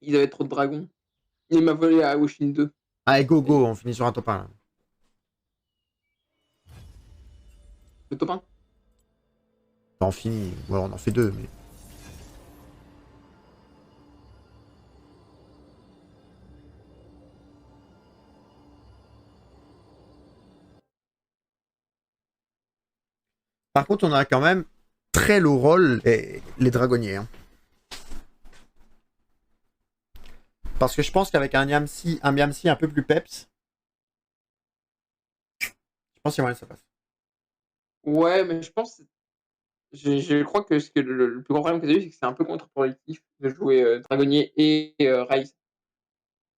Ils avaient trop de dragons. Il m'a volé à Wushin 2. Allez, go, Et go, on finit sur un top 1 là. le top 1. On finit, ou alors on en fait deux, mais. Par contre, on a quand même très low roll les dragonniers. Hein. Parce que je pense qu'avec un Yamsi un peu plus peps, je pense qu'il y a moyen que ça passe. Ouais, mais je pense. Je crois que, le plus grand problème que j'ai eu, c'est que c'est un peu contre-productif de jouer dragonnier et Ryze.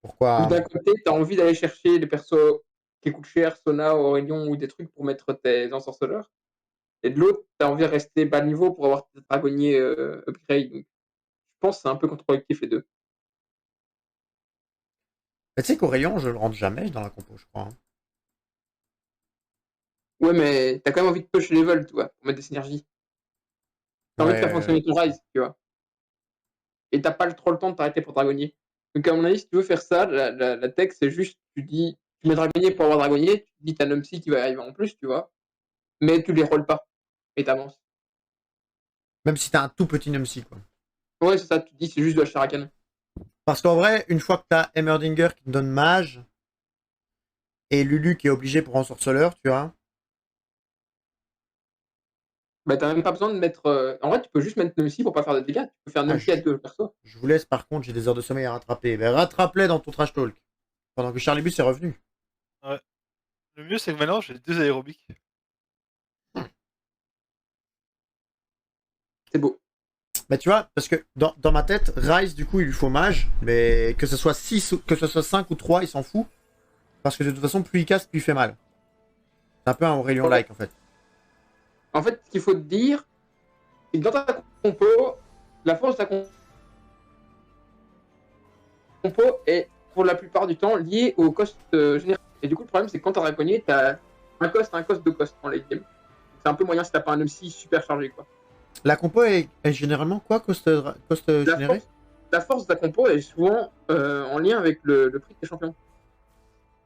Où Pourquoi? d'un côté, t'as envie d'aller chercher des persos qui coûtent cher, Sona, Aurelion ou des trucs pour mettre tes ensorceleurs. Et de l'autre, t'as envie de rester bas niveau pour avoir tes dragonniers upgrade. Donc, je pense que c'est un peu contre-productif les deux. Mais tu sais qu'Aurélien, je le rentre jamais dans la compo, je crois. Hein. Ouais, mais t'as quand même envie de push level, tu vois, pour mettre des synergies. T'as envie de faire Ouais. fonctionner ton Ryze, tu vois. Et t'as pas trop le temps de t'arrêter pour dragonnier. Donc, à mon avis, si tu veux faire ça, la tech, c'est juste, tu mets dragonnier pour avoir dragonnier, tu dis t'as Numsy qui va arriver en plus, tu vois, mais tu les rolls pas. Et t'avances. Même si t'as un tout petit Numsy, quoi. Ouais, c'est ça, tu dis c'est juste de la chair à canon. Parce qu'en vrai, une fois que t'as Heimerdinger qui te donne mage, et Lulu qui est obligé pour ensorceleur, tu vois. Bah, t'as même pas besoin de mettre. En vrai, tu peux juste mettre Numsy pour pas faire de dégâts. Tu peux faire Ah, Numsy à deux persos. je vous laisse, par contre, j'ai des heures de sommeil à rattraper. Ben, rattrape-les dans ton trash talk. Pendant que Charlie Bus est revenu. Ouais. Le mieux, c'est que maintenant, j'ai 2 aérobics. C'est beau. Bah tu vois, parce que dans ma tête, Rise, du coup, il lui faut mage, mais que ce soit 6, que ce soit 5 ou 3, il s'en fout. Parce que de toute façon, plus il casse, plus il fait mal. C'est un peu un Ouais. Aurelion-like, en fait. En fait, ce qu'il faut te dire, c'est que dans ta compo, la force de ta compo est pour la plupart du temps liée au cost général. Et du coup, le problème, c'est que quand t'as dragonnier, t'as un cost, deux costs en late game. C'est un peu moyen si t'as pas un MC super chargé, quoi. La compo est généralement quoi, cost La généré? force, la force de ta compo est souvent en lien avec le prix de tes champions.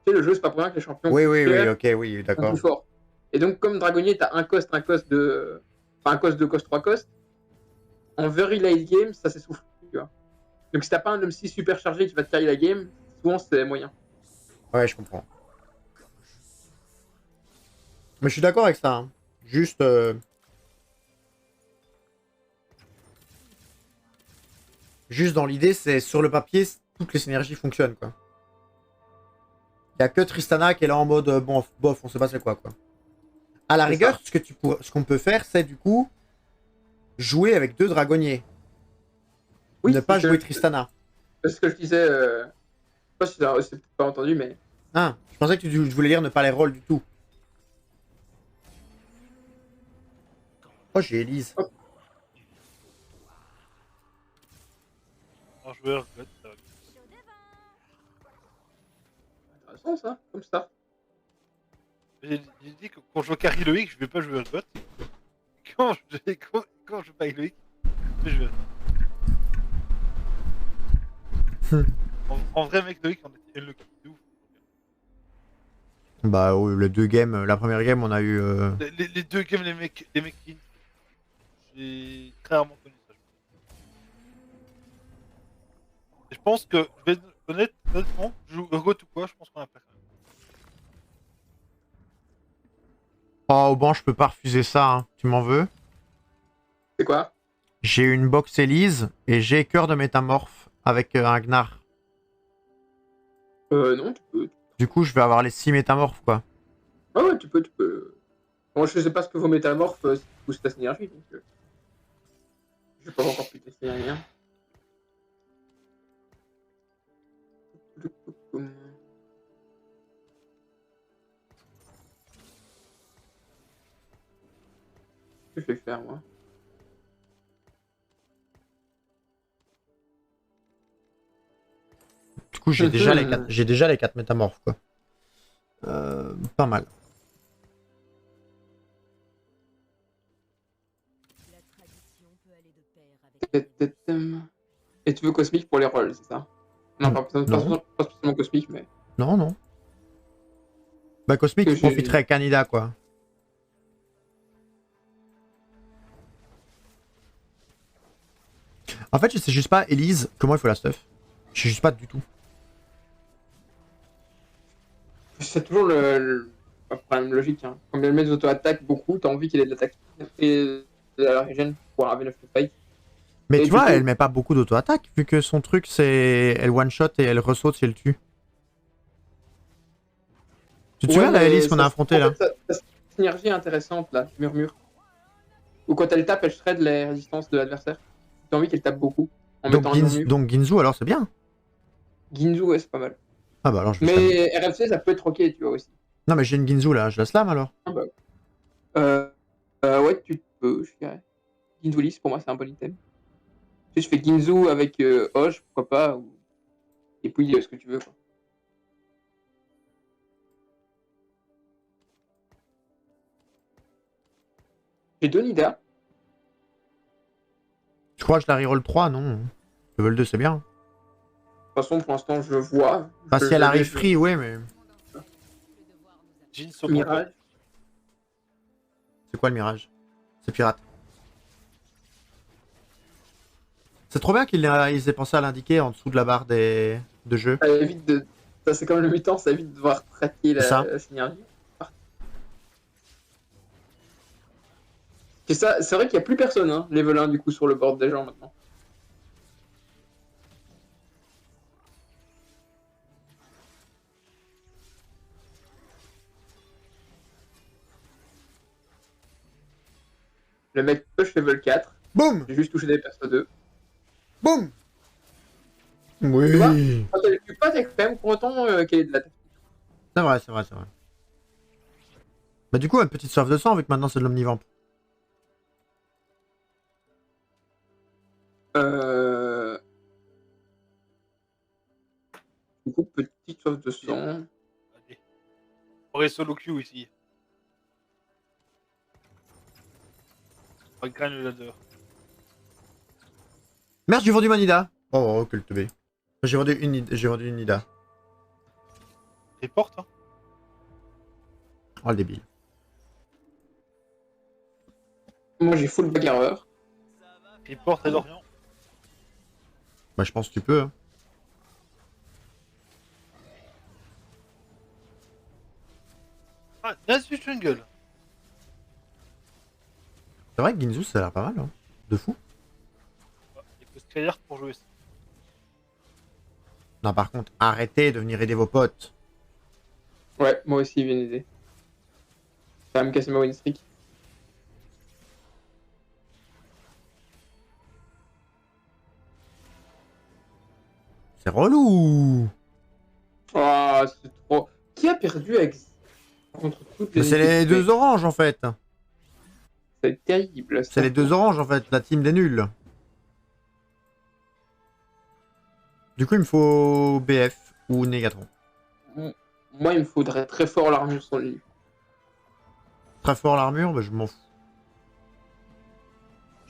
Tu sais, le jeu, c'est pas pour rien que les champions Oui, coûtent oui, oui, cher, ok, oui, sont plus d'accord. forts. Et donc, comme dragonnier, t'as un cost de. Enfin, un cost, deux cost, trois cost. En very late game, ça s'essouffle, tu vois. Donc, si t'as pas un MC super chargé qui va te carry la game, souvent c'est moyen. Ouais, je comprends. Mais je suis d'accord avec ça. Hein. Juste, juste dans l'idée, c'est sur le papier, toutes les synergies fonctionnent, quoi. Il y a que Tristana qui est là en mode, bon, bof, on sait pas c'est quoi. À la C'est rigueur, ça. ce qu'on peut faire, c'est du coup jouer avec deux dragonniers. Oui, Ne pas jouer Tristana. c'est ce que je disais. Je sais pas si c'est pas entendu, mais. Ah, je pensais que tu voulais dire ne pas les roll du tout. Oh, j'ai Elise. Hop, Un joueur, God, ça va. intéressant ça, comme ça. J'ai dit que quand je joue carry Loïc, je vais pas jouer Urgot. Quand je joue pas avec Loïc, je vais jouer. En vrai, mec, Loïc, on était unlucky de ouf. Bah, oui, les deux games, la première game, on a eu. Les deux games, les mecs qui. J'ai très rarement connu ça. Et je pense que, honnêtement, je joue Urgot ou quoi, je pense qu'on a pas quand même. Oh, au banc, je peux pas refuser ça, hein. Tu m'en veux? C'est quoi? J'ai une box Elise et j'ai cœur de métamorphe avec un Gnar. Non, tu peux. Du coup, je vais avoir les 6 métamorphes, quoi. Ah ouais, tu peux. Bon, je sais pas ce que vos métamorphes poussent ta synergie, donc je vais pas encore pu tester rien. Qu'est-ce que je vais faire, moi? Du coup, j'ai déjà les 4 métamorphes, quoi. Pas mal. La tradition peut aller de pair avec la révolution. Et tu veux cosmique pour les rolls, c'est ça? Non, pas spécialement cosmique, mais. Non, non. Bah, Cosmic, Que tu profiterais Canada, quoi. En fait, je sais juste pas, Elise, comment il faut la stuff. Je sais juste pas du tout. C'est toujours le problème logique. Hein. Quand bien le mec auto-attaque beaucoup, t'as envie qu'il ait de l'attaque et de la régène pour arriver à fight. Mais Et tu vois, coup... elle met pas beaucoup d'auto-attaque, vu que son truc, c'est elle one-shot et elle ressaute si elle tue. Tu te souviens la Elise qu'on a affrontée, là? Cette synergie est intéressante, là, murmure. Ou quand elle tape, elle shred les résistances de l'adversaire. T'as envie qu'elle tape beaucoup en mettant un murmure. Donc Ginzu, alors, c'est bien. Ginzu, ouais, c'est pas mal. Ah bah alors, je vais Mais RFC, ça peut être ok, tu vois, aussi. Non, mais j'ai une Ginzu, là. Je la slam, alors. Ah bah. Ouais, tu peux, je dirais. Ginzu Lys, pour moi, c'est un bon item. Tu sais, je fais Ginzu avec Hoche, pourquoi pas. Ou... Et puis, ce que tu veux, quoi. J'ai 2 Nida. Tu crois que je la reroll 3? Non. Level 2, c'est bien. De toute façon, pour l'instant, je vois. Enfin, si elle arrive free, ouais, mais... Jean se Mirage. C'est quoi le mirage? C'est pirate. C'est trop bien qu'ils aient pensé à l'indiquer en dessous de la barre de jeu. Ça évite de... Ça, c'est comme le mutant, ça évite de devoir traquer la synergie. C'est ça, c'est vrai qu'il n'y a plus personne, hein, level 1 du coup sur le board des gens maintenant. Le mec push level 4. Boum! J'ai juste touché des persos 2. Boum! Tu vois, Oui! quand elle tue pas, t'es quand même content qu'elle ait de la tête. C'est vrai, c'est vrai, c'est vrai. Bah du coup, une petite soif de sang, vu que maintenant c'est de l'omnivamp. Du coup, petite soif de sang. Allez. On aurait solo Q ici. On va graine le ladder. Merde, j'ai vendu ma Nida! Oh, que le teubé. J'ai vendu une Nida. Les portes, hein. Oh, le débile. Moi, j'ai full bagarreur. Les portes à Dorian. Bah je pense que tu peux, hein. Ah, Nasu Jungle. C'est vrai que Ginzu, ça a l'air pas mal, hein. De fou. Il faut se créer pour jouer ça. Non, par contre, arrêtez de venir aider vos potes. Ouais, moi aussi, il vient d'aider. Ça va me casser ma win streak. C'est relou! Oh, c'est trop. Qui a perdu avec... contre toutes les C'est les deux oranges, en fait. C'est terrible. C'est les deux oranges, en fait, la team des nuls. Du coup, il me faut BF ou Négatron. Moi, il me faudrait très fort l'armure sur lui. Très fort l'armure, bah je m'en fous.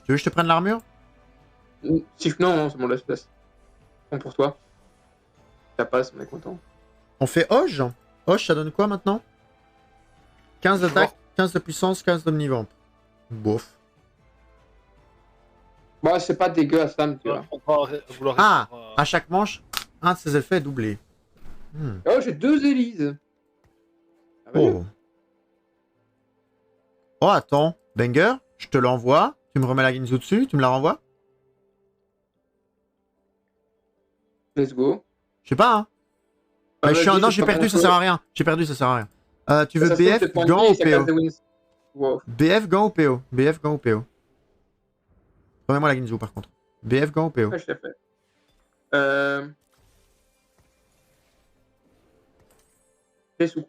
Tu veux que je te prenne l'armure? Si... Non, non, c'est mon laisse place. Bon, pour toi. Ça passe, on est content. On fait Hoge? Hoge, ça donne quoi maintenant? 15 d'attaque, 15 de puissance, 15 d'omnivamp. Bof. Bah, c'est pas dégueu à Sam, tu vois. Ah! À chaque manche, un de ses effets est doublé. Oh, j'ai 2 Élises. Ah, bah, Oh. Oh, attends. Banger, je te l'envoie. Tu me remets la Ginzu dessus, tu me la renvoies? let's go. Je sais pas, hein. Ah, Bah, non, j'ai perdu, ça sert à rien. J'ai perdu, ça sert à rien. Tu veux BF, gant ou PO? Wow. BF, gant ou PO? BF, gant ou PO? Remets-moi la Ginzu par contre. BF, gant ou PO? Ouais, je l'ai fait. Les sous.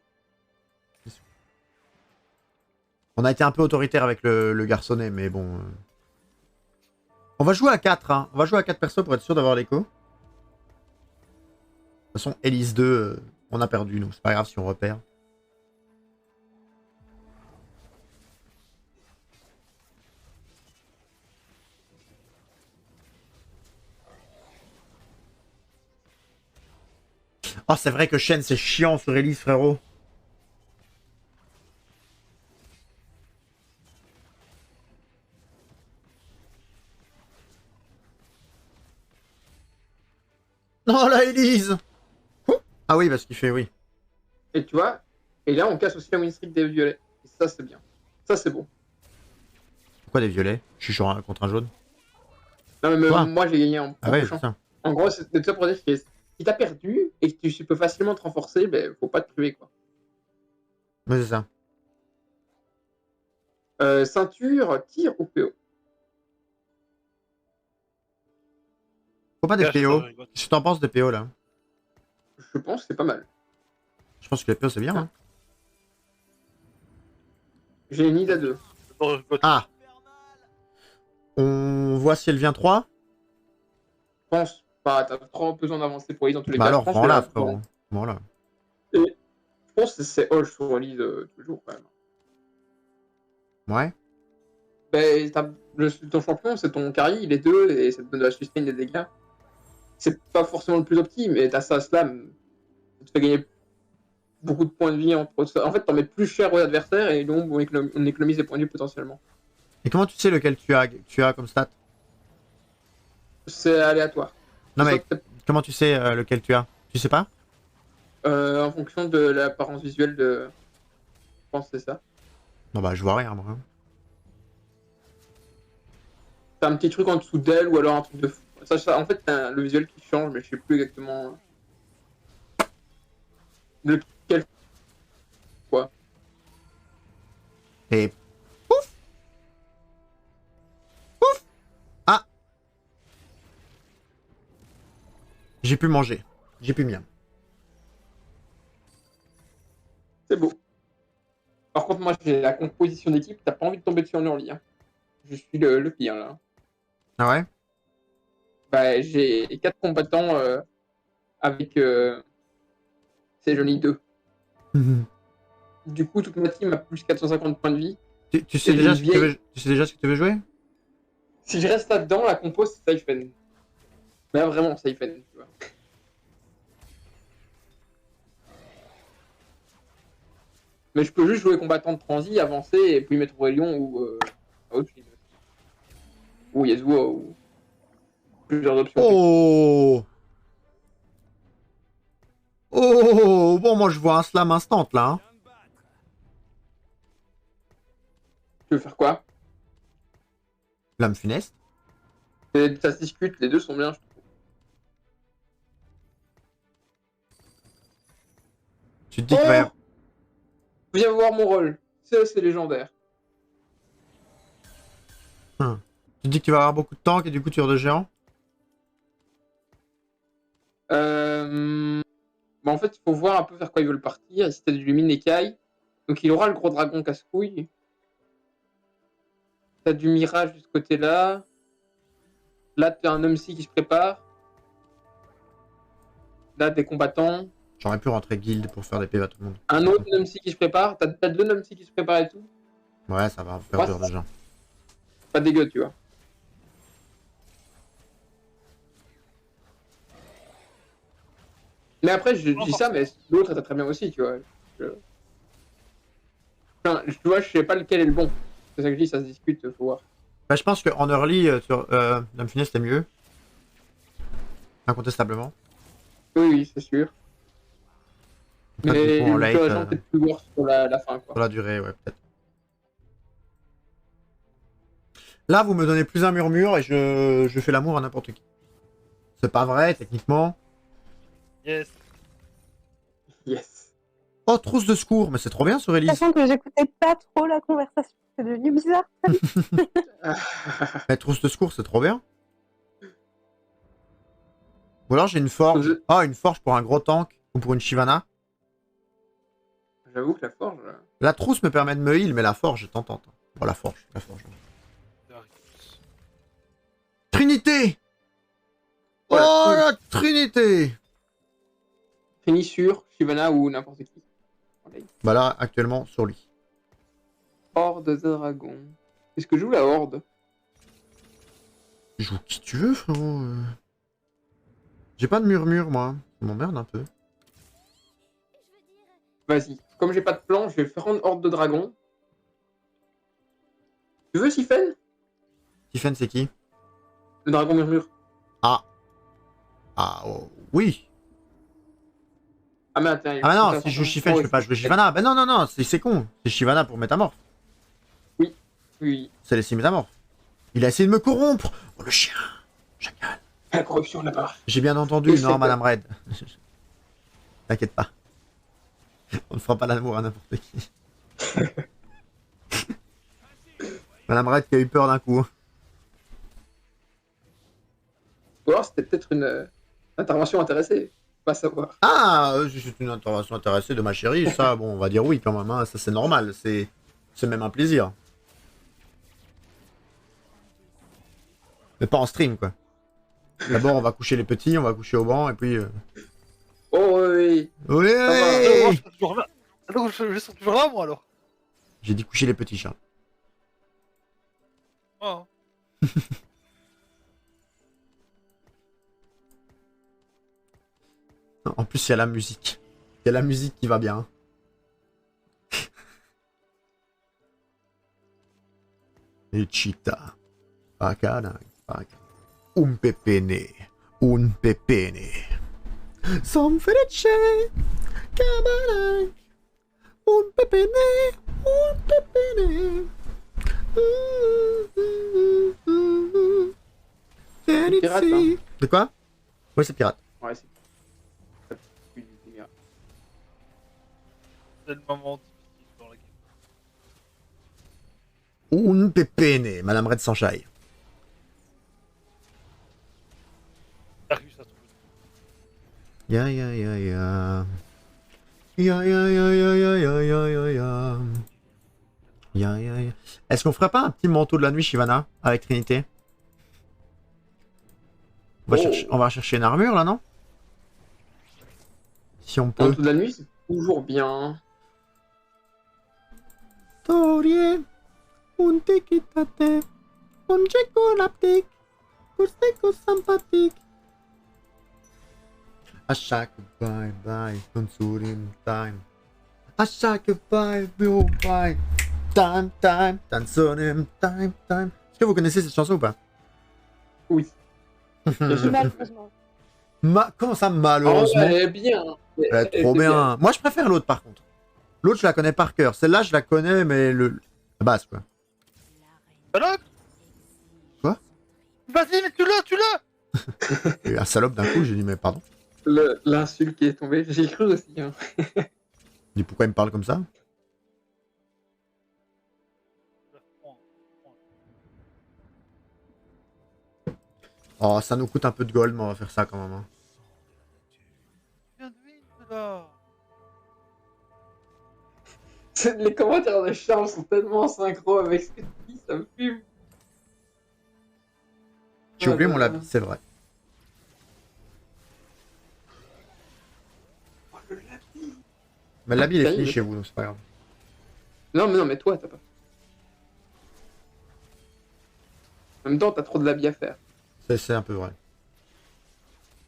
On a été un peu autoritaire avec le garçonnet, mais bon. On va jouer à 4, hein. On va jouer à 4 persos pour être sûr d'avoir l'écho. De toute façon, Elise 2, on a perdu, nous. C'est pas grave si on repère. Oh, c'est vrai que Shen, c'est chiant sur Elise, frérot. Non, la Elise. Ah oui, parce qu'il fait oui. Et tu vois, et là, on casse aussi la win streak des violets. Et ça, c'est bien. Ça, c'est bon. Pourquoi des violets? Je suis contre un jaune. Non, mais Quoi moi, j'ai gagné en Ah ouais, prochain. c'est ça. En gros, c'est tout ça pour dire que si t'as perdu et que tu peux facilement te renforcer, ben, faut pas te tuer, quoi. Mais c'est ça. Ceinture, tir ou PO? Faut pas des Cache, PO. rigote. Qu'est-ce que t'en penses des PO là? Je pense que c'est pas mal. Je pense que les PO c'est bien. Hein. J'ai une idée à 2. Rigote. Ah. On voit si elle vient 3. Je pense pas, t'as trop besoin d'avancer pour Elise dans tous les Bah cas. alors, Je pense prends-la, que frérot. Voilà. je pense que c'est Hoche sur Elise toujours quand même. Ouais. Ben, ton champion, c'est ton carry, il est 2 et ça te donne de la sustain des dégâts. C'est pas forcément le plus optique, mais t'as ça slam. Ça te fait gagner beaucoup de points de vie. En fait, t'en mets plus cher aux adversaires et donc on économise des points de vie potentiellement. Et comment tu sais lequel tu as comme stat? C'est aléatoire. Non C'est mais ça, comment tu sais lequel tu as? Tu sais pas? en fonction de l'apparence visuelle de. Je pense que c'est ça. Non bah je vois rien moi. Hein. T'as un petit truc en dessous d'elle ou alors un truc de fou. En fait, t'as le visuel qui change, mais je sais plus exactement lequel. Quoi. Et pouf. Pouf. Ah. J'ai pu manger. J'ai pu mien. C'est beau. Par contre, moi, j'ai la composition d'équipe. T'as pas envie de tomber dessus en early. Hein. Je suis le pire là. Ah ouais? Bah, j'ai 4 combattants avec ces jolis 2. Du coup, toute ma team a plus 450 points de vie. Tu sais Et déjà une ce que tu vieille- veux... Tu sais déjà ce que tu veux jouer? Si je reste là-dedans, la compo, c'est Saifen. Mais là, vraiment, Saifen, tu vois. Mais je peux juste jouer combattant de transi, avancer, et puis mettre Aurelion ou autre chose. Ou Yasuo, ou plusieurs options. Oh. Oh. Bon moi je vois un slam instant là. Hein. Tu veux faire quoi? Lame funeste. Ça se discute, les deux sont bien, je trouve. Tu te dis qu'il va y avoir... Viens voir mon rôle. C'est légendaire. Tu te dis que tu vas avoir beaucoup de tanks et du coup tu de géant? Bah, en fait, il faut voir un peu vers quoi ils veulent partir. Si t'as du Minekai, donc il aura le gros dragon casse-couille. T'as du Mirage de ce côté-là. Là, t'as un Omsi qui se prépare. Là, des combattants. J'aurais pu rentrer guild pour faire des PV à tout le monde. Un autre Nomsi qui se prépare. T'as deux Nomsi qui se préparent et tout. Ouais, ça va faire Ouais, dur déjà. Pas dégueu, tu vois. Mais après, je dis ça, mais l'autre était très bien aussi, tu vois. Enfin, tu vois, je sais pas lequel est le bon. C'est ça que je dis, ça se discute, faut voir. Bah, je pense qu'en early, Lame funeste c'était mieux. Incontestablement. Oui, oui, c'est sûr. Peut-être Mais du coup en le late, plus agent, peut-être plus worse pour la fin, quoi. pour la durée, ouais, peut-être. Là, vous me donnez plus un murmure et je fais l'amour à n'importe qui. C'est pas vrai, techniquement. Yes. Yes. Oh, trousse de secours, mais c'est trop bien sur Elise. Sachant que j'écoutais pas trop la conversation, c'est devenu bizarre. Mais trousse de secours, c'est trop bien. Ou alors j'ai une forge. Ah, une forge pour un gros tank ou pour une Shivana. J'avoue que la forge. La trousse me permet de me heal, mais la forge est tentante. Bon, la forge. Trinité! Voilà. Oh, la Trinité! Fini sur Shivana ou n'importe qui. Bah là, actuellement, sur lui. Horde de dragon. Est-ce que je joue la horde? Joue qui tu veux, frérot. J'ai pas de murmure, moi. Ça m'emmerde un peu. Vas-y. Comme j'ai pas de plan, je vais faire une horde de dragons. Tu veux, Sifen? Tiffen, c'est qui? Le dragon murmure. Ah. Ah, oh, oui. Ah, mais attends, Ah, bah non, attends, si je joue attends. Shifen, Oh, je peux pas jouer Shyvana. Ben non, non, non, c'est con. C'est Shyvana pour Métamorphe. Oui. C'est les 6 Métamorphes. Il a essayé de me corrompre. Oh, le chien. Chacal. La corruption là-bas. J'ai bien entendu, Et non, c'est Madame Red. T'inquiète pas. On ne fera pas l'amour à n'importe qui. Madame Red qui a eu peur d'un coup. Ou alors, c'était peut-être une intervention intéressée. Pas savoir. Ah, c'est une intervention intéressée de ma chérie. Ça, bon, on va dire oui quand même. Hein. Ça, c'est normal. C'est même un plaisir. Mais pas en stream, quoi. D'abord, on va coucher les petits, on va coucher au banc, et puis... Oh, oui. Oui, va. Moi, oui. je serai toujours là. Alors, je serai toujours là, moi, alors. J'ai dit coucher les petits chats. Ah, En plus, il y a la musique. Il y a la musique qui va bien. Et Cheetah. Pacana. Un pepene. Un pepene. Som felice. Cabaret. Un pepene. Un pepene. Pirate, hein. De quoi? Oui, c'est pirate. Ouais, c'est. Plus du délire. c'est le moment difficile dans la game. Un pepene. Madame Red Sanchai. Darius a trouvé. Ya ya ya ya. Ya ya ya ya ya ya ya ya ya. Ya ya ya. Est-ce qu'on ferait pas un petit manteau de la nuit, Shyvana, avec Trinité? On va chercher une armure là, non? Si on peut. Dans toute la nuit, c'est toujours bien. Torie, un tiquitate, un chocolate, pour seco sympathique. À chaque bye bye, consume time. À chaque bye bye, time time, consume time time. Est-ce que vous connaissez cette chanson ou pas? Oui. Bien sûr. Malheureusement. Comment ça, Oh, malheureusement? elle est bien. Elle est trop bien. Moi, je préfère l'autre par contre. L'autre, je la connais par cœur. Celle-là, je la connais, mais la base, quoi. Alors Quoi? Vas-y, mais tu l'as Et un salope d'un coup, j'ai dit, mais pardon. L'insulte qui est tombée, j'ai cru aussi. Hein. J'ai dit, pourquoi il me parle comme ça? Oh, ça nous coûte un peu de gold, mais on va faire ça quand même. Hein. Viens de vite, là. Les commentaires de Charles sont tellement synchro avec ce que tu dis, ça me fume. J'ai oublié mon labis, c'est vrai. Oh, le lapis. Mais l'habit, il est Ça y fini est. chez vous, donc c'est pas grave. Non, mais toi, t'as pas. En même temps, t'as trop de l'habit à faire. C'est un peu vrai.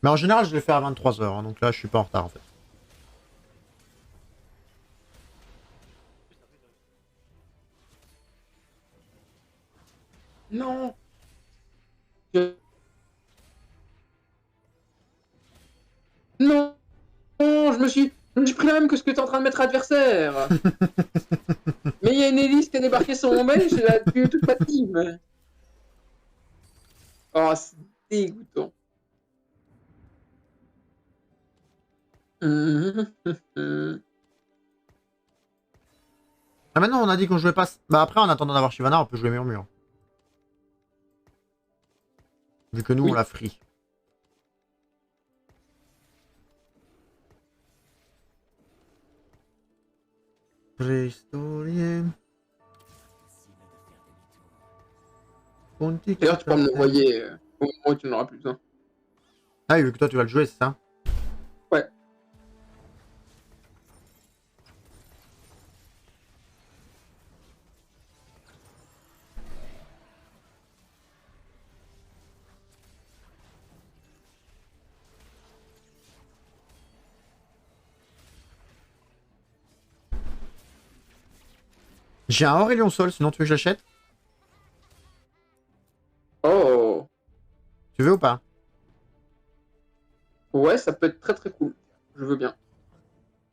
Mais en général, je l'ai fait à 23h, hein, donc là, je suis pas en retard en fait. Non. Non. Non, je me suis pris la même que ce que t'es en train de mettre adversaire. Mais il y a une hélice qui a débarqué sur mon bench, elle a tué toute ma team. Oh, c'est dégoûtant. Ah, maintenant, on a dit qu'on jouait pas. Bah, après, en attendant d'avoir Shyvana, on peut jouer Murmure. Vu que nous, Oui. on l'a free. Préhistorien. D'ailleurs, tu peux me l'envoyer au moment où tu n'en auras plus besoin. Ah, vu que toi, tu vas le jouer, c'est ça? Ouais. J'ai un Aurélien Sol, sinon tu veux que je l'achète? Oh, Tu veux ou pas? ouais, ça peut être très très cool. Je veux bien.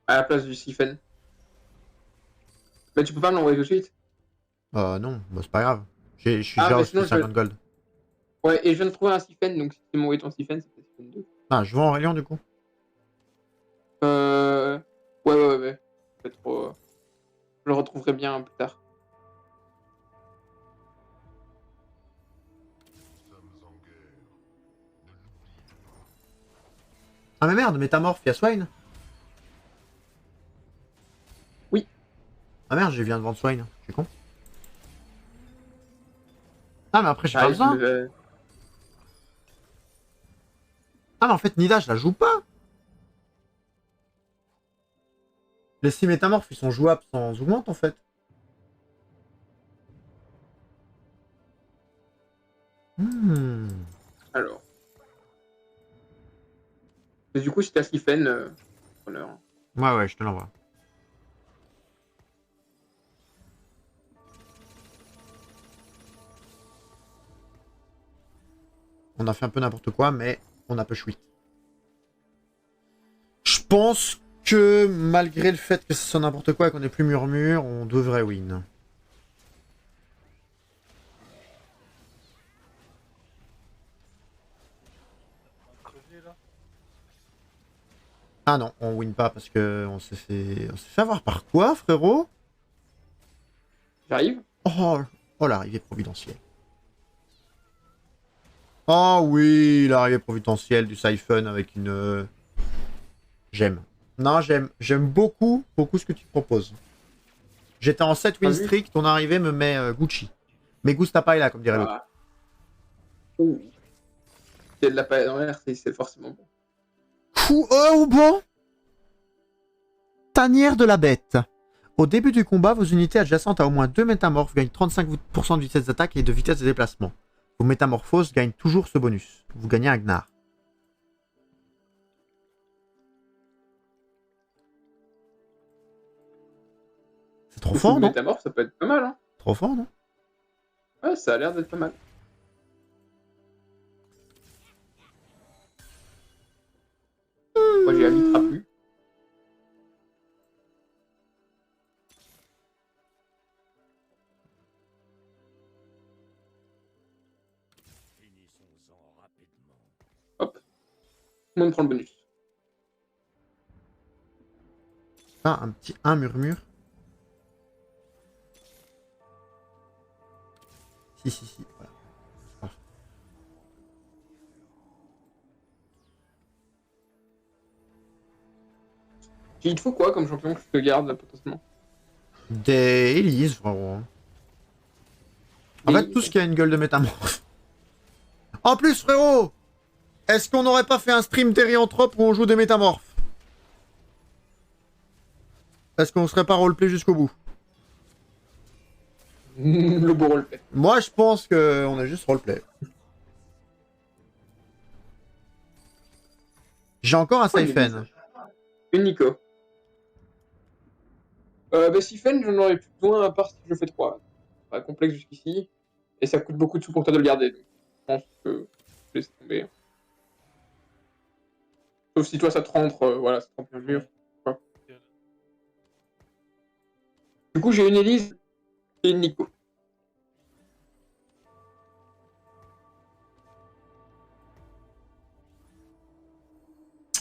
À la place du siphon. Mais tu peux pas me l'envoyer tout de suite. Non, bah, c'est pas grave. Je suis Ah, déjà mais aussi sinon, 50 gold. ouais, et je viens de trouver un siphon, donc si tu m'envoies ton siphon, c'est peut-être siphon 2. Ah, je vends Aurélien du coup. Euh... Ouais. Peut-être, je le retrouverai bien plus tard. Ah mais merde, Métamorphe, y'a Swine? Oui. Ah merde, je viens de vendre Swine. Je suis con. Ah mais après j'ai pas J'arrive, besoin. Ah mais en fait Nida je la joue pas. Les 6 métamorphes ils sont jouables sans augmente en fait. Alors. Mais du coup, si t'as siphon, preneur. Ouais, je te l'envoie. On a fait un peu n'importe quoi, mais on a peu chouit. Je pense que malgré le fait que ce soit n'importe quoi et qu'on ait plus murmure, on devrait win. Crever, là. Ah non, on win pas parce que on s'est fait avoir par quoi, frérot? J'arrive. Oh l'arrivée providentielle. Oh oui, l'arrivée providentielle du Siphon avec une... J'aime. Non, j'aime beaucoup ce que tu proposes. J'étais en 7 win Vas-y. streak, ton arrivée me met Gucci. Mais Gusta pas là, comme dirait l'autre. Ah. Ouh. C'est de la paille dans l'air, c'est forcément bon. Ou bon. Tanière de la bête. Au début du combat, vos unités adjacentes à au moins 2 métamorphes gagnent 35% de vitesse d'attaque et de vitesse de déplacement. Vos métamorphoses gagnent toujours ce bonus. Vous gagnez un Gnar. C'est trop Beaucoup fort, de non? métamorphes, ça peut être pas mal, hein. Trop fort, non? Ouais, ça a l'air d'être pas mal. Moi, j'ai Alitra plus. Hop. Tout le monde prend le bonus. Ah, un petit 1 murmure. Si, voilà. Parfait. Il te faut quoi comme champion que je te garde, là, potentiellement? Des Elise, frérot. En fait, tout ce qui a une gueule de métamorphe. En plus, frérot, est-ce qu'on n'aurait pas fait un stream Therianthrope où on joue des métamorphes? Est-ce qu'on serait pas roleplay jusqu'au bout? Le beau roleplay. Moi, je pense qu'on est juste roleplay. J'ai encore un Siphon. Une Nico. Bah, Siphon, j'en aurais plus besoin à part si je fais 3. C'est pas complexe jusqu'ici. Et ça coûte beaucoup de sous pour toi de le garder. Donc, je pense que je laisse tomber. Sauf si toi ça te rentre, voilà, ça te rentre bien le mur. Quoi. Du coup, j'ai une Elise et une Nico.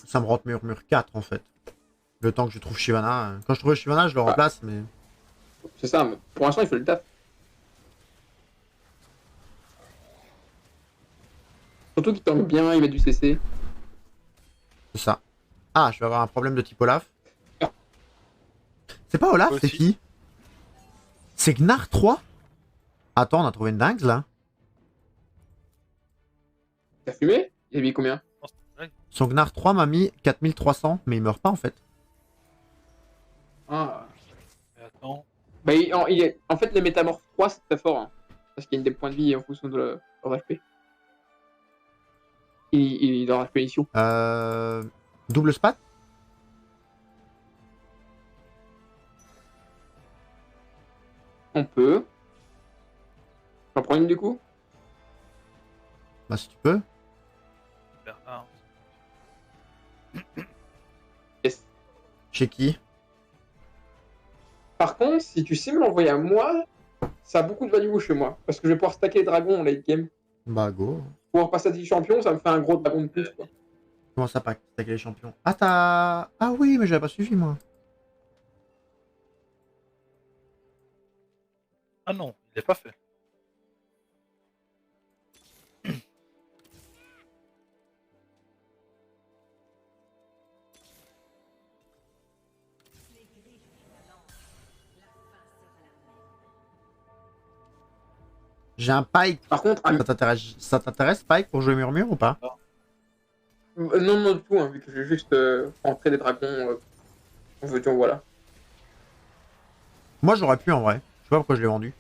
Ça me rentre murmure 4 en fait. Le temps que je trouve Shyvana. Quand je trouve Shyvana, je le remplace, mais. C'est ça, mais pour l'instant, il fait le taf. Surtout qu'il tombe bien, il met du CC. C'est ça. Ah, je vais avoir un problème de type Olaf. C'est pas Olaf, c'est Aussi. qui? C'est Gnar 3? Attends, on a trouvé une dingue là. T'as fumé? Il a mis combien? Son Gnar 3 m'a mis 4300, mais il meurt pas en fait. Ah. Mais attends. Bah, en fait, les métamorphes 3, c'est très fort. Hein, parce qu'il y a des points de vie en fonction de leur HP. Il leur HP issue. Double spat? On peut. J'en prends une du coup. Bah si tu peux. Bernard. Yes. Chez qui? Par contre, si tu sais me l'envoyer à moi, ça a beaucoup de value chez moi. Parce que je vais pouvoir stacker les dragons en late game. Bah go. Pouvoir passer à 10 champions, ça me fait un gros dragon de plus, quoi. Comment ça pack avec les champions? Ah t'as... Ah oui, mais j'avais pas suivi moi. Ah non, il est pas fait. J'ai un Pike. Par contre, Ça t'intéresse Pike pour jouer murmure ou pas? non, non, du tout, hein, vu que j'ai juste rentré des dragons. En veux-tu, en voilà. Moi j'aurais pu en vrai. Je sais pas pourquoi je l'ai vendu.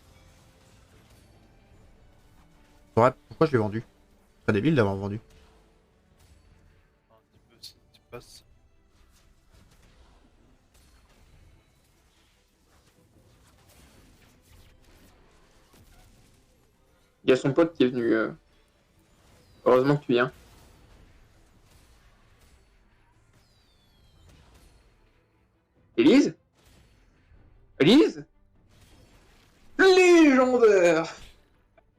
Pourquoi je l'ai vendu? C'est pas débile d'avoir vendu. Un petit peu si tu passes. Il y a son pote qui est venu. Heureusement que tu viens. Élise? Élise? Légendaire!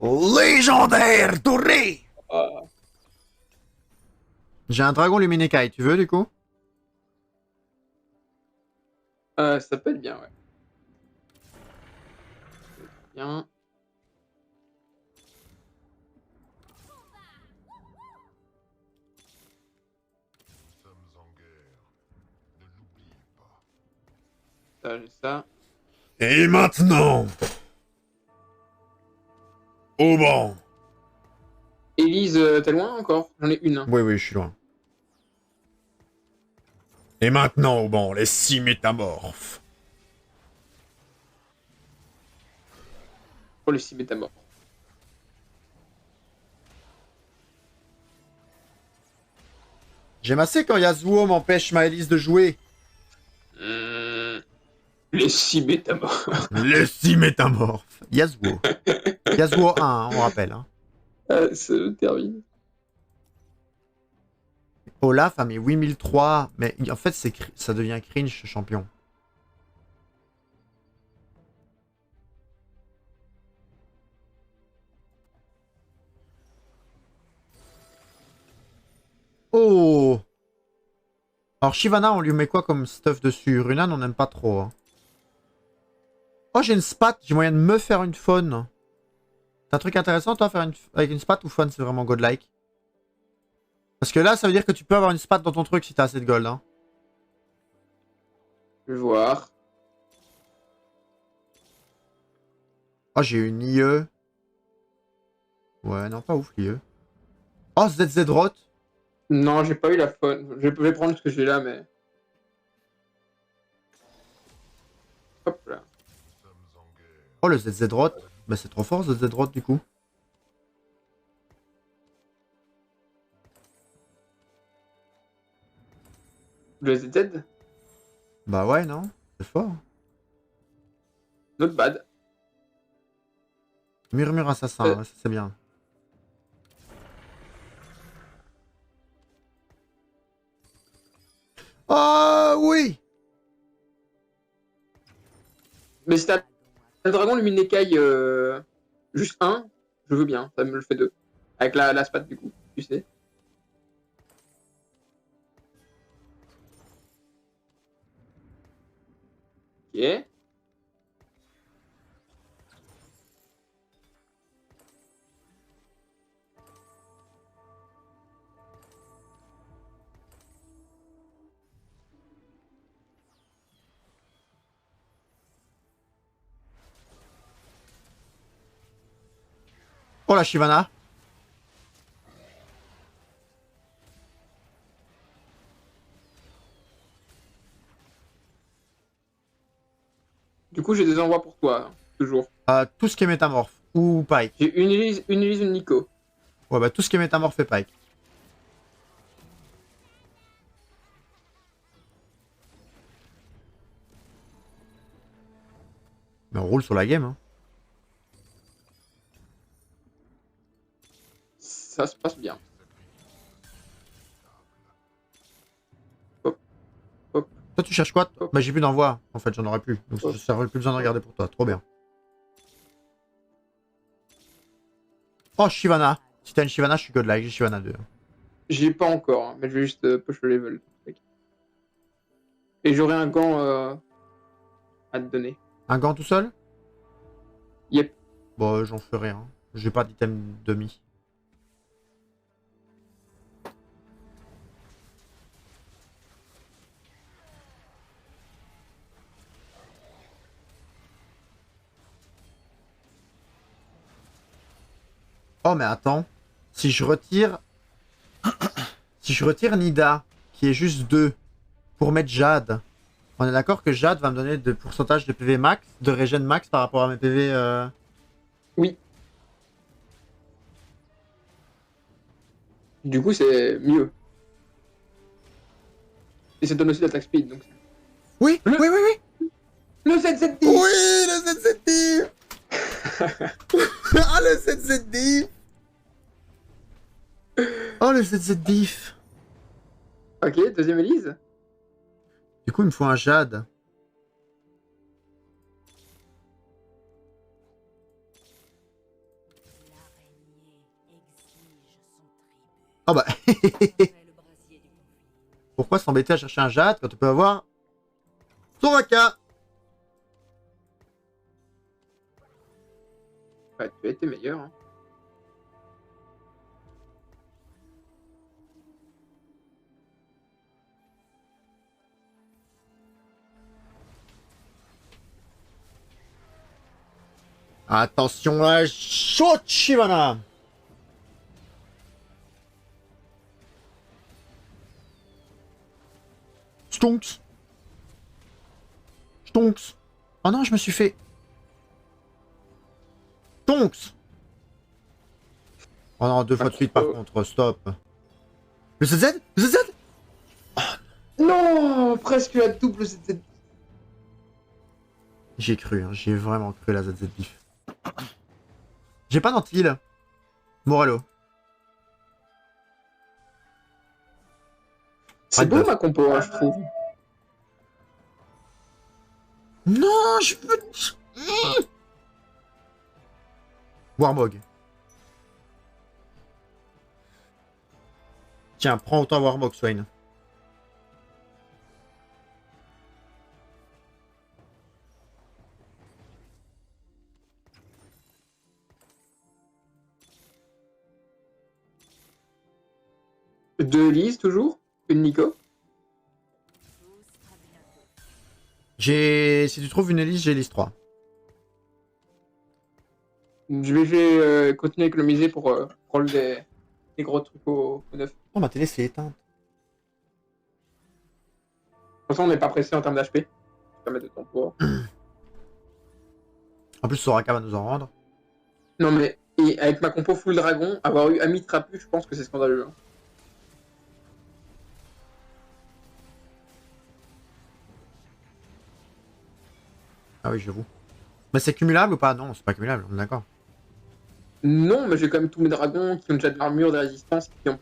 Légendaire doré! Ah. J'ai un dragon luminécaille, tu veux du coup? Ça peut être bien, ouais. Bien. Ça, j'ai ça. Et maintenant, au banc. Élise, t'es loin encore? J'en ai une. Hein. Oui, oui, je suis loin. Et maintenant, au banc, les 6 métamorphes. Pour les 6 métamorphes. J'aime assez quand Yasuo m'empêche ma Elise de jouer. Les 6 métamorphes. Les 6 métamorphes. Yasuo. Yasuo 1, hein, on rappelle. Hein. Ça termine. Olaf a mis 8003, mais en fait, ça devient cringe ce champion. Oh! Alors, Shyvana, on lui met quoi comme stuff dessus? Runan, on n'aime pas trop. Hein. Oh, j'ai une spat, j'ai moyen de me faire une faune. T'as un truc intéressant, toi, faire avec une spat ou faune, c'est vraiment godlike? Parce que là, ça veut dire que tu peux avoir une spat dans ton truc si t'as assez de gold. Hein. Je vais voir. Oh, j'ai une IE. Ouais, non, pas ouf, l'IE. Oh, ZZ Rot. Non, j'ai pas eu la faune. Je vais prendre ce que j'ai là, mais. Hop là. Oh, le ZZ Rot. Bah, c'est trop fort, ZZ Rot, du coup. Le ZZ? Bah ouais, non? C'est fort. Not bad. Murmure assassin, ouais, ça c'est bien. Ah oui! Mais si t'as le dragon luminécaille juste un, je veux bien. Ça me le fait deux. Avec la spat du coup, tu sais. Ok. Oh la Shyvana! Du coup, j'ai des envois pour toi, hein, toujours. Tout ce qui est métamorphe. Ou Pike. J'ai une Elise, une Nico. Ouais, bah tout ce qui est métamorphe et Pike. Mais on roule sur la game, hein. ça se passe bien. Toi, tu cherches quoi? Bah, j'ai plus d'envoi. En fait, j'en aurais plus. Donc, ça aurait plus besoin de regarder pour toi. Trop bien. Oh, Shyvana. Si t'as une Shyvana, je suis godlike. J'ai Shyvana 2. J'ai pas encore, hein, mais je vais juste push le level. Et j'aurai un gant à te donner. Un gant tout seul? Yep. Bon, j'en ferai rien. J'ai pas d'item demi. Oh, mais attends. Si je retire... Si je retire Nida, qui est juste 2, pour mettre Jade, on est d'accord que Jade va me donner de pourcentage de PV max, de régène max par rapport à mes PV Oui. Du coup, c'est mieux. Et ça donne aussi l'attaque speed, donc... Oui, oui, oui, oui. Le 7-7 Oui, le 7-7 div. Ah, le 7-7 div. Oh, le 7-7 diff. Ok, deuxième Elise. Du coup, il me faut un Jade. Oh bah. Pourquoi s'embêter à chercher un Jade quand on peut avoir Soraka? Ouais, tu as été meilleur. Hein. Attention à Shochivana. Stonks. Stonks. Oh non, je me suis fait... Stonks. Oh non, 2 fois de suite par contre, stop. Le ZZ? Le ZZ? Non, presque la double 7-7. J'ai cru, hein, j'ai vraiment cru la ZZ Beef. J'ai pas d'antil. Morello. C'est beau ma compo, hein, je trouve. Non, je peux... Warmog. Tiens, prends autant Warmog, Swain. Deux Elise, toujours. Une Nico. Si tu trouves une Elise, j'ai Elise 3. Je vais continuer à économiser pour prendre des gros trucs au 9. Oh, ma télé s'est éteinte. De toute façon, on n'est pas pressé en termes d'HP. Ça va mettre de temps pour. En plus, Soraka va nous en rendre. Non mais, et avec ma compo full dragon, avoir eu Ami Trapu, je pense que c'est scandaleux. Hein. Ah oui, j'avoue. Mais c'est cumulable ou pas? Non, c'est pas cumulable, on est d'accord. Non, mais j'ai quand même tous mes dragons qui ont déjà de l'armure, des résistances, qui ont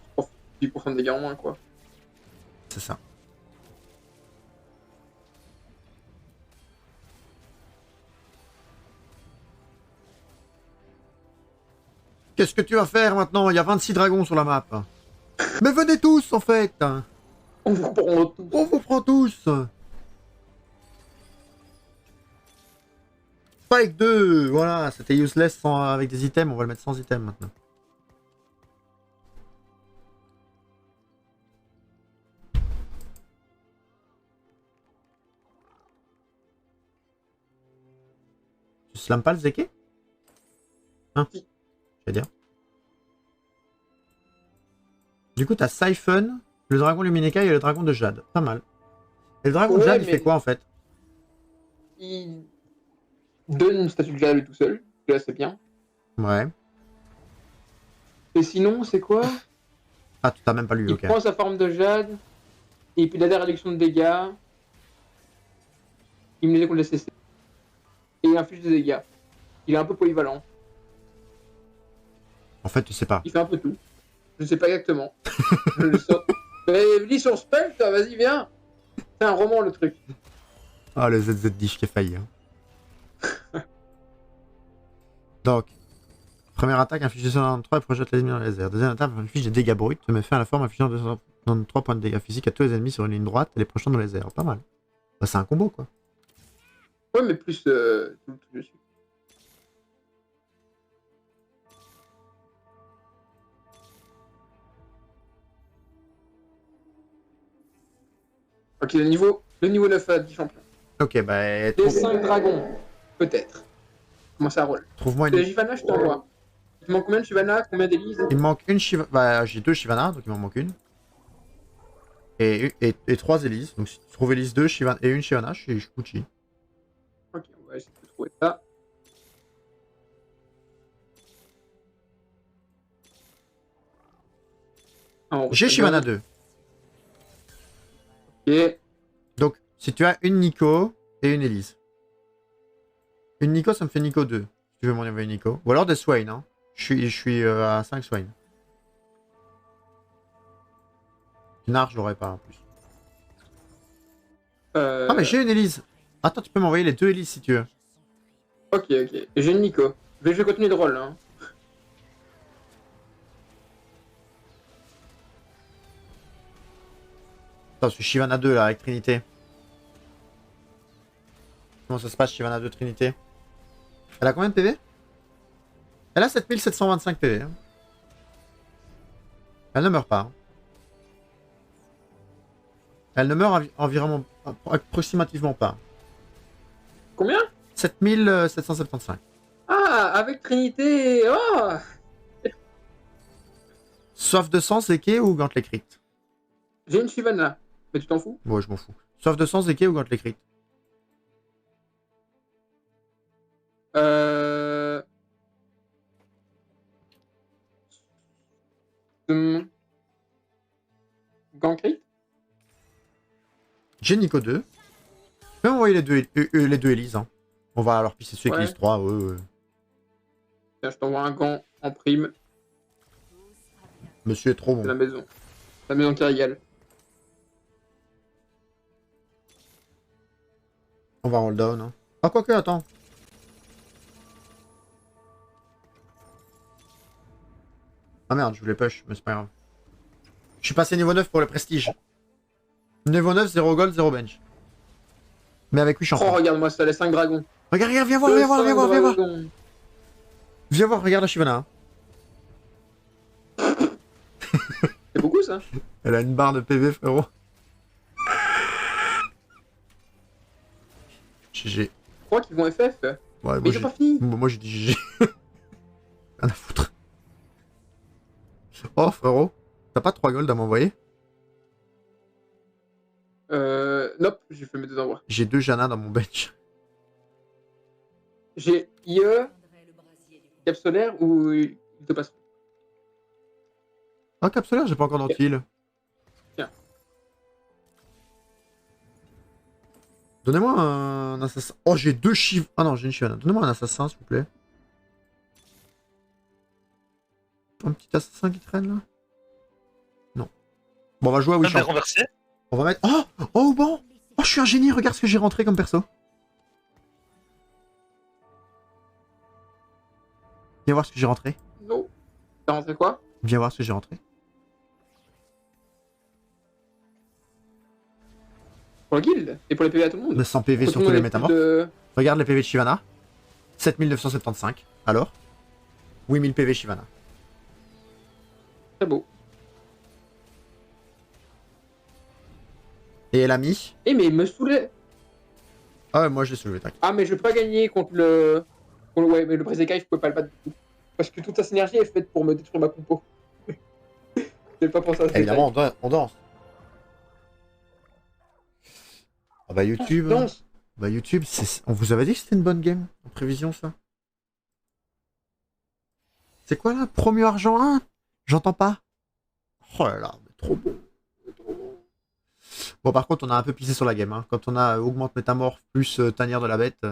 10% de dégâts en moins, quoi. C'est ça. Qu'est-ce que tu vas faire maintenant? Il y a 26 dragons sur la map. Mais venez tous, en fait. On vous prend tout. On vous prend tous. Spike 2, voilà, c'était useless avec des items, on va le mettre sans items maintenant. Tu slam pas le Zeke? Hein? Si. Je vais dire. Du coup, t'as Siphon, le dragon Lumineka et le dragon de Jade. Pas mal. Et le dragon de Ouais, Jade, il mais- fait quoi en fait? Il donne une statue de Jade à lui tout seul. Là, c'est bien. Ouais. Et sinon, c'est quoi? Ah, tu t'as même pas lu, Il ok. prend sa forme de Jade, et puis il a des réductions de dégâts. Il me les contre les CC. Et il inflige des dégâts. Il est un peu polyvalent. En fait, tu sais pas. Il fait un peu tout. Je sais pas exactement. Je le sors. Mais lis sur Spell, toi, vas-y, viens. C'est un roman, le truc. Ah, le ZZ Dish qui a failli. Hein. Donc, première attaque, inflige 293 et projette les ennemis dans les airs. Deuxième attaque, inflige des dégâts bruts, se met fin à la forme, infligeant 293 points de dégâts physiques à tous les ennemis sur une ligne droite et les projetant dans les airs. Pas mal. Bah, c'est un combo, quoi. Ouais, mais plus tout dessus. Ok, le niveau 9 à 10 champions. Ok, bah, Les 5 dragons, peut-être. Comment ça roule? trouve-moi Les une... Shivana, je t'envoie. Il te manque combien de Shivana? Combien d'Élise? Il me manque une Shivana. Bah, j'ai 2 Shivana, donc il m'en manque une. Et 3 Élise. Donc si tu trouves Élise 2 Shivana, et une Shivana, je suis Gucci. Ok, on va essayer de trouver ça. J'ai Shivana 2. Ok. Donc, si tu as une Nico et une Élise. Une Nico, ça me fait Nico 2. Si tu veux m'en envoyer une Nico. Ou alors des Swain. Hein. Je suis à 5 Swain. Nar, je l'aurais pas en plus. Ah, mais j'ai une Élise. Attends, tu peux m'envoyer les 2 Élises si tu veux. Ok. J'ai une Nico. Je vais continuer de rôle, hein. Attends, c'est Shivana 2 là, avec Trinité. Comment ça se passe, Shivana 2 Trinité? Elle a combien de PV? Elle a 7725 PV. Hein. Elle ne meurt pas. Hein. Elle ne meurt environ approximativement pas. Combien? 7775. Ah, avec Trinité. Oh. Soif de sang, Zeke ou Gantelet Crit? J'ai une Shivana. Mais tu t'en fous? Ouais, je m'en fous. Soif de sang, Zeke ou Gantelet Crit? Gankrit? J'ai Nico 2. Tu peux m'envoyer les deux Élises. Hein. On va alors pisser dessus avec Ouais. Élise 3. Ouais. Tiens, je t'envoie un gant en prime. Monsieur est trop bon. C'est la maison. La maison qui régale. On va roll down. Hein. Ah, quoique, attends. Ah merde, je voulais push, mais c'est pas grave. Je suis passé niveau 9 pour le prestige. Niveau 9, 0 gold, 0 bench. Mais avec 8 Oh, champions. regarde-moi ça, les 5 dragons. Regarde, viens Les voir. 5 dragons. Viens voir, regarde la Shivana. Hein. C'est beaucoup ça? Elle a une barre de PV, frérot. GG. Je crois qu'ils vont FF. Ouais, Mais moi ils j'ai ont pas fini. moi, j'ai dit GG. Rien à foutre. Oh, frérot. T'as pas 3 gold à m'envoyer? Nope, j'ai fait mes 2 envois. J'ai 2 Jana dans mon bench. J'ai IE, Cap Solaire ou il te passe. Ah, capsulaire, j'ai pas encore d'anti-heal. Tiens. Donnez-moi un assassin. Oh, j'ai 2 Shiv. Ah non, j'ai une Shivana. Donnez-moi un assassin, s'il vous plaît. Un petit assassin qui traîne là? Non. Bon, on va jouer à Même Wisham. renversé. On va mettre. Oh, bon. Oh, je suis un génie. Regarde ce que j'ai rentré comme perso. Viens voir ce que j'ai rentré. Non. T'as rentré quoi? Viens voir ce que j'ai rentré. Pour le guild et pour les PV à tout le monde. 900 PV Pour sur tout le tous les monde, métamorphes. de- Regarde les PV de Shivana. 7975. Alors 8000 PV Shivana. Très beau. Et elle a mis. Eh mais il me saoulait. Ah ouais, moi je l'ai soulevé, tac. Ah mais je vais pas gagner contre le... Ouais, mais le Brésil, je pouvais pas le battre du tout. Parce que toute sa synergie est faite pour me détruire ma compo. J'ai pas pensé à ça. Évidemment, on danse. Ah bah YouTube. Danse. Bah YouTube, on vous avait dit que c'était une bonne game en prévision ça. C'est quoi là? Promu argent 1? J'entends pas. Oh là là, mais trop bon. Bon par contre on a un peu pissé sur la game. Hein. Quand on a augmente métamorphe plus tanière de la bête.